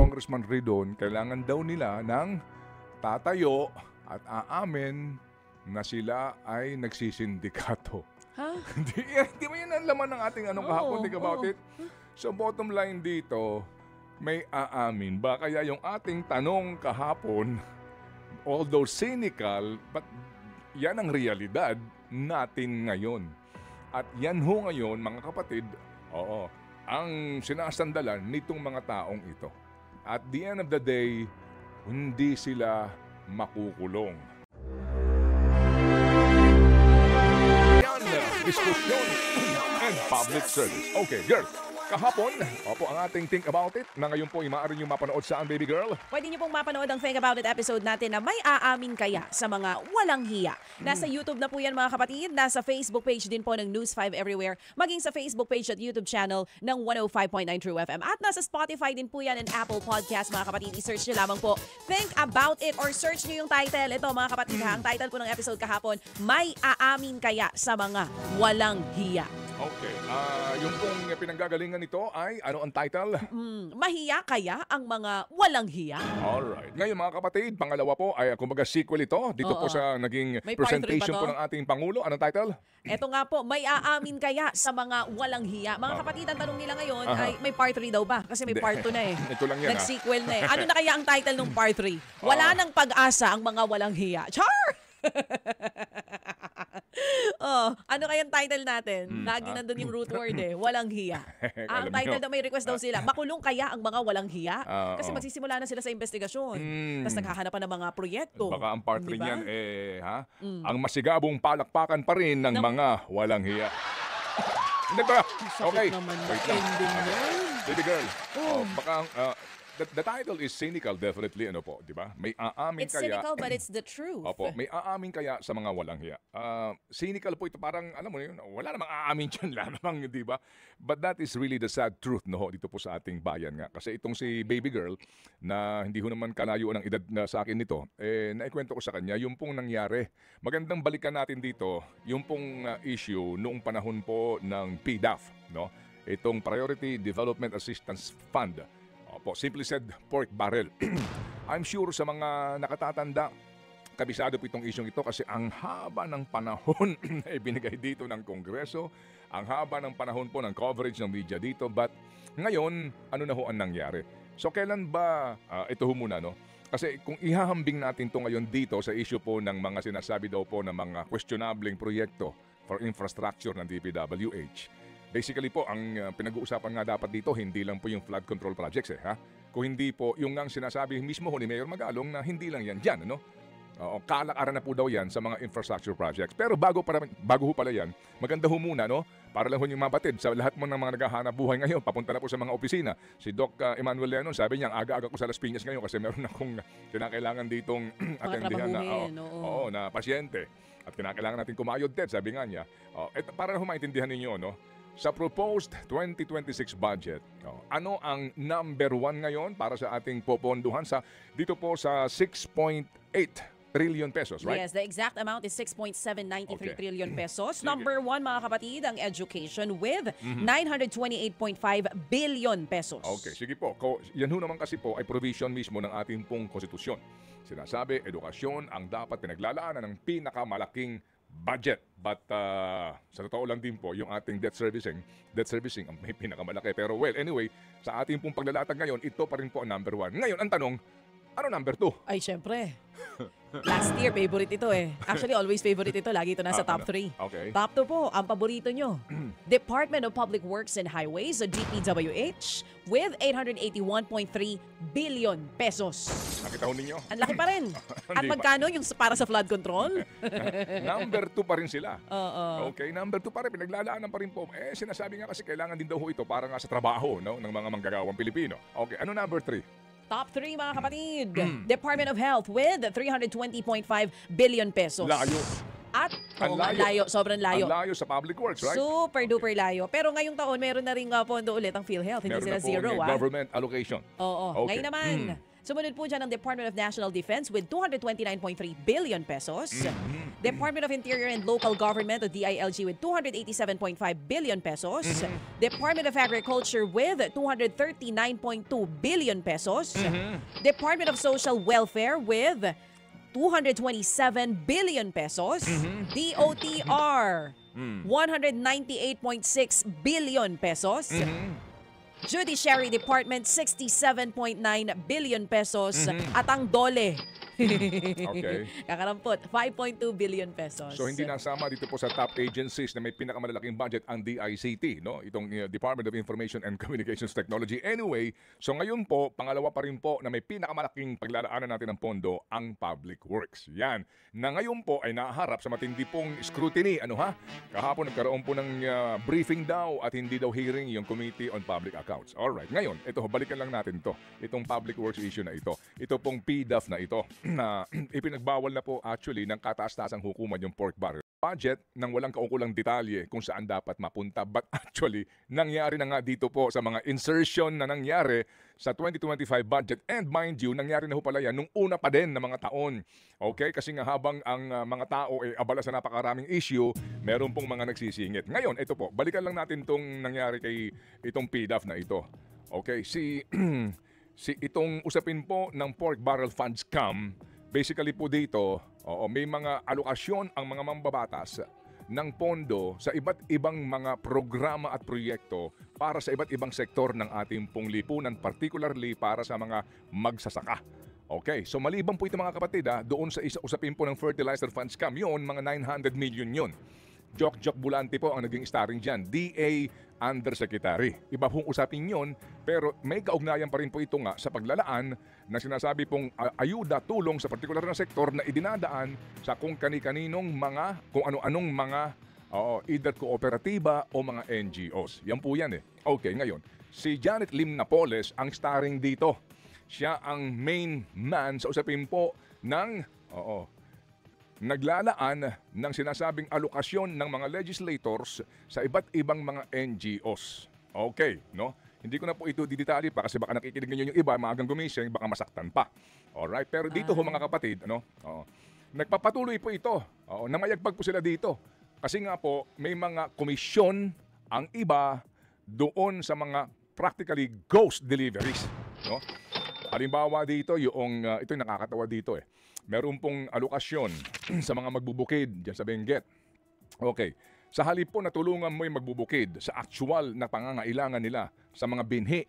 Congressman Ridon, kailangan daw nila ng tatayo at aamin na sila ay nagsisindikato. Ha? Hindi mo yan ang laman ng ating kahapon, think about it. So bottom line dito, may aamin ba? Kaya yung ating tanong kahapon, although cynical, but yan ang realidad natin ngayon. At yan ho ngayon, mga kapatid, ang sinasandalan nitong mga taong ito. At the end of the day, hindi sila makukulong. Diskusyon and public service. Okay, girl. Kahapon, ang ating Think About It na ngayon po ay maaari nyo mapanood saan, baby girl? Pwede nyo pong mapanood ang Think About It episode natin na may aamin kaya sa mga walang hiya. Nasa YouTube na po yan mga kapatid, nasa Facebook page din po ng News 5 Everywhere, maging sa Facebook page at YouTube channel ng 105.9 True FM. At nasa Spotify din po yan and Apple Podcast mga kapatid. I-search nyo lamang po Think About It or search nyo yung title. Ito mga kapatid ha, ang title po ng episode kahapon, may aamin kaya sa mga walang hiya. Okay. Yung pong pinanggagalingan nito ay, ano ang title? Mahiya kaya ang mga walang hiya? Alright. Ngayon mga kapatid, pangalawa po ay kumbaga sequel ito. Dito po sa naging May presentation part 3 po ng ating Pangulo. Anong title? Ito nga po, may aamin kaya sa mga walang hiya? Mga kapatid, ang tanong nila ngayon ay may part 3 daw ba? Kasi may part 2 na eh. Ito lang yan. Nag-sequel na eh. Ano na kaya ang title ng part 3? Wala nang pag-asa ang mga walang hiya. Char! Ano kayang title natin? Lagi nandun yung root word eh. Walang hiya. Ang title daw, may request daw sila. Makulong kaya ang mga walang hiya? Kasi magsisimula na sila sa investigasyon. Tapos naghahanapan ng mga proyekto. Baka ang part 3 niyan ang masigabong palakpakan pa rin ng mga walang hiya. Hindi ba? Okay. Wait lang. Baby girl. Baka the title is cynical, definitely, ano po, di ba? May aamin It's kaya... cynical, but it's the truth. Opo, may aamin kaya sa mga walang hiya. Cynical po ito, parang, alam mo yun, wala namang aamin dyan lamang, di ba? But that is really the sad truth, no, dito po sa ating bayan nga. Kasi itong si baby girl, na hindi ho naman kalayo ng edad na sa akin nito, naikwento ko sa kanya, yung pong nangyari. Magandang balikan natin dito, yung pong issue noong panahon po ng PDAF, no? Itong Priority Development Assistance Fund. Simply said, pork barrel. I'm sure sa mga nakatatanda, kabisado po itong isyong ito kasi ang haba ng panahon na ibinigay dito ng Kongreso, ang haba ng panahon po ng coverage ng media dito, but ngayon, ano na ho ang nangyari? So kailan ba, ito ho muna, no? Kasi kung ihahambing natin ito ngayon dito sa issue po ng mga sinasabi daw po ng mga questionabling proyekto for infrastructure ng DPWH, basically po, ang pinag-uusapan nga dapat dito, hindi lang po yung flood control projects Kung hindi po, yung ang sinasabi mismo ni Mayor Magalong na hindi lang yan dyan, ano? Kalakaran na po daw yan sa mga infrastructure projects. Pero bago ho pala yan, maganda ho muna, no? Para lang ho yung mabatid sa lahat mo ng mga naghahanap buhay ngayon, papunta na po sa mga opisina. Si Doc Emmanuel Lenon, sabi niya, aga-aga ko sa Las Piñas ngayon kasi meron akong kinakailangan ditong atendihan na pasyente. At kinakailangan natin kumayod din, sabi nga niya. Para ho maintindihan ninyo, no? Sa proposed 2026 budget, ano ang number 1 ngayon para sa ating poponduhan dito po sa 6.8 trillion pesos, right? Yes, the exact amount is 6.793 trillion pesos. Number 1, mga kapatid, ang education with 928.5 billion pesos. Okay, sige po. Yan ho naman kasi po ay provision mismo ng ating pong konstitusyon. Sinasabi, edukasyon ang dapat pinaglalaanan ng pinakamalaking budget. But sa totoo lang din po, yung ating debt servicing ang may pinakamalaki. Pero well, anyway, sa ating pong paglalatag ngayon, ito pa rin po ang number 1. Ngayon, ang tanong, ano number 2? Ay, syempre. Last year, favorite ito eh. Actually, always favorite ito. Lagi ito nasa top 3. Okay. Top 2 po, ang paborito nyo. Department of Public Works and Highways, o DPWH, with 881.3 billion pesos. Nakita ho ninyo? Ang laki pa rin. At magkano yung para sa flood control? Number 2 pa rin sila. Okay, number 2 pa rin. Pinaglalaanan pa rin po. Sinasabi nga kasi kailangan din daw ho ito para nga sa trabaho, no, ng mga manggagawang Pilipino. Okay, ano number 3? Top 3, mga kapatid. Department of Health with 320.5 billion pesos. Layo. At layo, sobrang layo. Ang layo sa public works, right? Super duper layo. Pero ngayong taon, meron na rin pondo ulit ang PhilHealth. Hindi meron sila na zero, government allocation. Oo. Okay. Ngayon naman, Sumunod po dyan ang Department of National Defense with 229.3 billion pesos. Department of Interior and Local Government o DILG with 287.5 billion pesos. Department of Agriculture with 239.2 billion pesos. Department of Social Welfare with 227 billion pesos. DOTR 198.6 billion pesos. Judiciary Department 67.9 billion pesos at ang DOLE Okay. kakarampot 5.2 billion pesos. So hindi nasama dito po sa top agencies na may pinakamalalaking budget ang DICT, no? Itong Department of Information and Communications Technology. Anyway, so ngayon po, pangalawa pa rin po na may pinakamalaking paglalaanan natin ng pondo ang Public Works. Yan. Na ngayon po ay naharap sa matindi pong scrutiny. Ano ha? Kahapon nagkaroon po ng briefing daw at hindi daw hearing yung Committee on Public Accounts. Alright, ngayon, ito, balikan lang natin to. Itong Public Works issue na ito. Ito pong PDAF na ito na ipinagbawal na po actually ng kataas-taasang hukuman yung pork barrel budget nang walang kaukulang detalye kung saan dapat mapunta. But actually, nangyari na nga dito po sa mga insertion na nangyari sa 2025 budget. And mind you, nangyari na ho pala yan nung una pa din na mga taon. Okay? Kasi nga habang ang mga tao ay abala sa napakaraming issue, meron pong mga nagsisingit. Ngayon, ito po, balikan lang natin itong nangyari kay itong PDAF na ito. Okay? Si itong usapin po ng Pork Barrel Fund Scam, basically po dito, may mga alokasyon ang mga mambabatas ng pondo sa iba't ibang mga programa at proyekto para sa iba't ibang sektor ng ating pong lipunan, particularly para sa mga magsasaka. Okay, so maliban po ito mga kapatid, doon sa usapin po ng Fertilizer Fund Scam, yun, mga 900 million yun. Joke Bulante po ang naging starring dyan, DA Undersecretary. Iba pong usapin yon, pero may kaugnayan pa rin po ito nga sa paglalaan na sinasabi pong ayuda, tulong sa partikular na sektor na idinadaan sa kung kani-kaninong mga, kung ano-anong mga either kooperatiba o mga NGOs. Yan po yan eh. Okay, ngayon, si Janet Lim Napoles ang starring dito. Siya ang main man sa usapin po ng naglalaan ng sinasabing alokasyon ng mga legislators sa iba't ibang mga NGOs. Okay, no? Hindi ko na po ito didetalye pa kasi baka nakikinig niyo yung iba, maagang gumising, baka masaktan pa. Alright, pero dito ho mga kapatid, nagpapatuloy po ito. Namayagpag po sila dito. Kasi nga po, may mga komisyon ang iba doon sa mga practically ghost deliveries. No? Halimbawa dito, ito yung nakakatawa dito eh. Meron pong alokasyon sa mga magbubukid dyan sa Benguet. Okay. Sa halip po na tulungan mo yung magbubukid sa actual na pangangailangan nila sa mga binhi,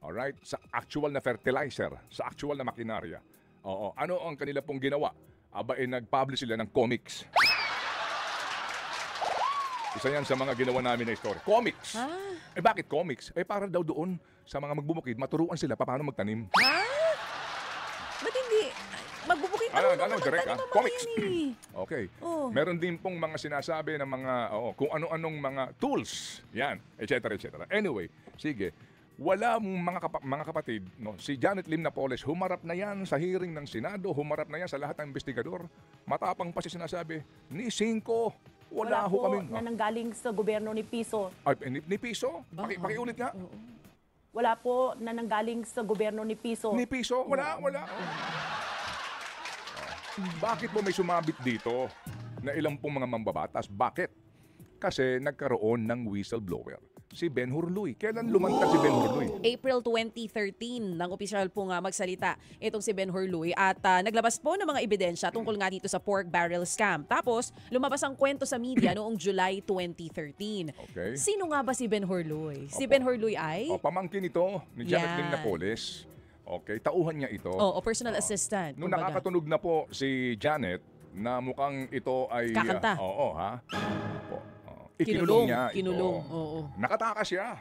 alright? Sa actual na fertilizer, sa actual na makinarya. Ano ang kanila pong ginawa? Nag-publish sila ng comics. Isa yan sa mga ginawa namin na story. Comics! Bakit comics? Para daw doon sa mga magbubukid, maturuan sila paano magtanim. Ba't hindi? Magbubukid direct comics. Okay. Oh. Meron din pong mga sinasabi ng mga kung ano-anong mga tools. Yan, etc. Anyway, sige. Wala mga kapatid, no, si Janet Lim Napoles, humarap na yan sa hearing ng Senado, humarap na yan sa lahat ng investigador. Matapang pa siya sinasabi, ni Cinco, wala ho po kami. na nanggaling sa gobyerno ni Piso. Ni Piso? Pakiulit nga. Wala po na nanggaling sa gobyerno ni Piso. Ni Piso? Wala. Bakit mo may sumabit dito na ilang pong mga mambabatas? Bakit? Kasi nagkaroon ng whistleblower. Si Ben Hurluy. Kailan lumantad si Ben Hurluy? April 2013 nang opisyal po nga magsalita itong si Ben Hurluy at naglabas po ng mga ebidensya tungkol nga dito sa pork barrel scam. Tapos lumabas ang kwento sa media noong July 2013. Okay. Sino nga ba si Ben Hurluy? Si Ben Hurluy ay? Pamangkin ito ni Janet Lim Yan. Napolez. Okay, tauhan niya ito. Personal assistant. Nung kumbaga. nakakatunog na po si Janet na mukhang ito ay... Kakanta. Ikinulong niya ito. Kinulong, oo. Nakatakas siya.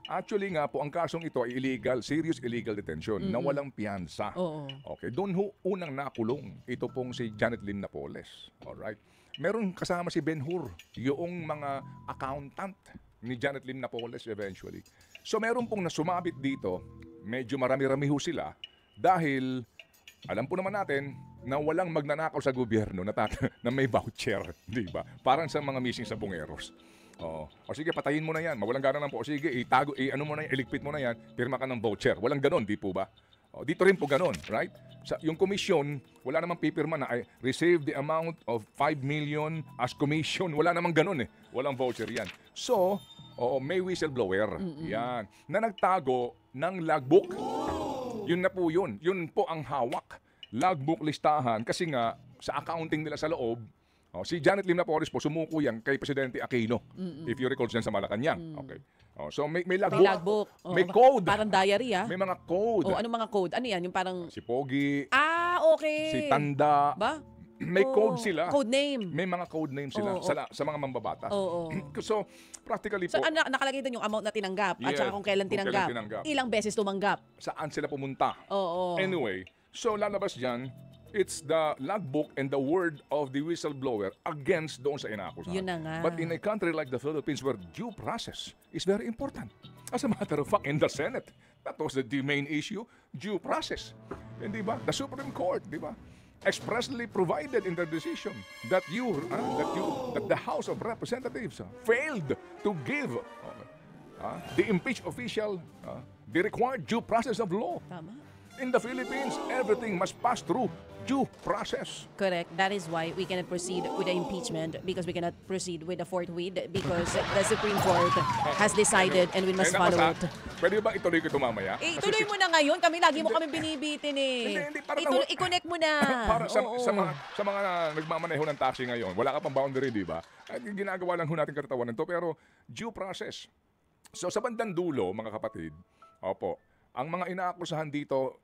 Actually nga po, ang kasong ito ay illegal, serious illegal detention na walang piyansa. Oo. Okay, doon ho unang nakulong ito pong si Janet Lim Napoles. Alright. Meron kasama si Ben Hur, yung mga accountant ni Janet Lim Napoles eventually. So meron pong nasumabit dito, medyo marami-rami ho sila dahil alam po naman natin na walang magnanakaw sa gobyerno na may voucher, di ba? Parang sa mga missing sa bungeros. O sige, patayin mo na yan. Mawalang gana lang po. O sige, itago, ano mo na yan, iligpit mo na yan, pirma ka ng voucher. Walang ganon, di po ba? Dito rin po ganun, right? Yung commission, wala namang pipirma na I receive the amount of 5 million as commission. Wala namang ganun eh. Walang voucher yan. So, may whistleblower. Yan. Na nagtago ng logbook. Yun na po yun. Yun po ang hawak. Logbook listahan. Kasi nga, sa accounting nila sa loob, si Janet Lim Lapores po, sumuko yan kay Presidente Aquino. If you recall dyan sa Malacanang. Okay. So may logbook. May logbook. May code. Parang diary May mga code. anong mga code? Ano yan? Yung parang... Si Pogi, okay. si Tanda. Ba? May code sila. Code name. May mga code name sila sa mga mambabatas. So, practically So, po, nakalagay din yung amount na tinanggap at Yes, saka kung kailan kung kailan tinanggap. tinanggap. Ilang beses tumanggap. saan sila pumunta. Oo. Anyway, so lalabas dyan, it's the logbook and the word of the whistleblower against doon sa inaakusahan. Yun na nga. But in a country like the Philippines where due process is very important. As a matter of fact, in the Senate, that was the main issue, due process. Hindi ba? The Supreme Court, di ba? Expressly provided in their decision that the House of Representatives failed to give the impeached official the required due process of law. Tama. In the Philippines, everything must pass through due process. Correct. That is why we cannot proceed with the impeachment because we cannot proceed with the fourth read because the Supreme Court has decided and we must follow it. Pwede ba ituloy ko ito mamaya? Ituloy mo na ngayon. Kami lagi mo kami binibitin eh. Hindi, parang I-connect mo na. Para sa mga nagmamaneho ng taxi ngayon, wala ka pang boundary, di ba? At ginagawa lang ho natin katatawanan to, pero due process. So sa bandang dulo, mga kapatid, ang mga inaakusahan dito,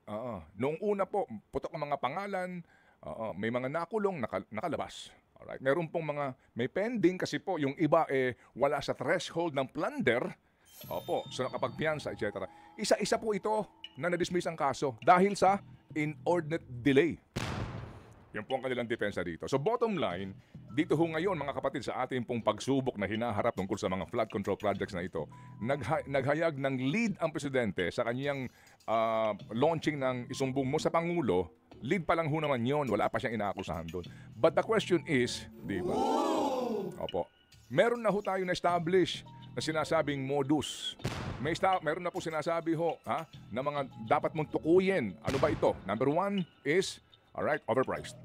noong una po, putok ang mga pangalan, may mga nakulong, nakalabas. Alright. Meron pong may pending kasi po, yung iba wala sa threshold ng plunder, so nakapagpiyansa, etc. Isa-isa po ito na na-dismiss ang kaso dahil sa inordinate delay. Yan po ang kanilang depensa dito. So bottom line, dito ho ngayon mga kapatid sa ating pong pagsubok na hinaharap tungkol sa mga flood control projects na ito, naghayag ng lead ang presidente sa kanyang launching ng isumbong mo sa Pangulo. Lead pa lang ho naman yon, wala pa siyang inaakusahan doon. But the question is, di ba? Meron na ho tayo na-establish na sinasabing modus. Meron na po sinasabi ho na mga dapat mong tukuyin. Ano ba ito? Number 1 is overpriced.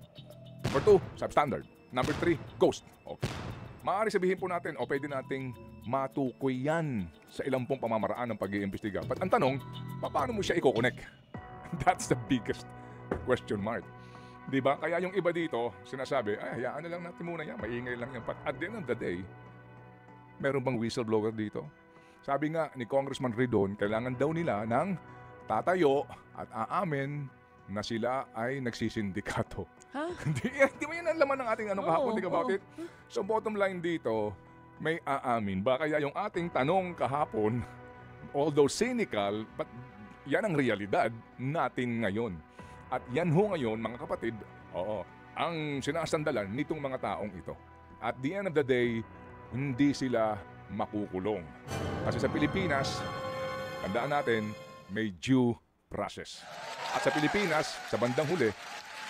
Number 2, substandard. Number 3, ghost. Okay. Maaari sabihin po natin, pwede nating matukoy yan sa ilang pong pamamaraan ng pag-iimbestiga. But ang tanong, paano mo siya i-connect? That's the biggest question mark. Diba? Kaya yung iba dito, sinasabi, hayaan na lang natin muna yan, maingay lang yan. But at the end of the day, meron bang whistleblower dito? Sabi nga ni Congressman Ridon, kailangan daw nila ng tatayo at aamin na sila ay nagsisindikato. Hindi mo yan ang laman ng ating kahapon, think about it. So bottom line dito, may aamin ba? Kaya yung ating tanong kahapon, although cynical, but yan ang realidad natin ngayon. At yan ho ngayon, mga kapatid, ang sinasandalan nitong mga taong ito. At the end of the day, hindi sila makukulong. Kasi sa Pilipinas, tandaan natin, may due process. At sa Pilipinas, sa bandang huli,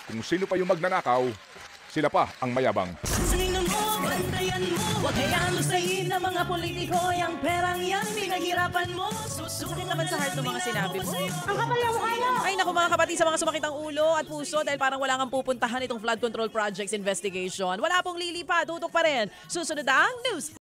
kung sino pa yung magnanakaw, sila pa ang mayabang. Sino mo, bantayan mo, huwag hayaan lusayin ng mga politiko, yung perang yan, pinaghirapan mo. Susukin naman sa heart ng mga sinabi mo. Ang kapal ng mukha nyo! Ay naku mga kapatid, sa mga sumakit ang ulo at puso dahil parang wala kang pupuntahan itong flood control projects investigation. Wala pong lilipad, tutok pa rin. Susunod ang News 5.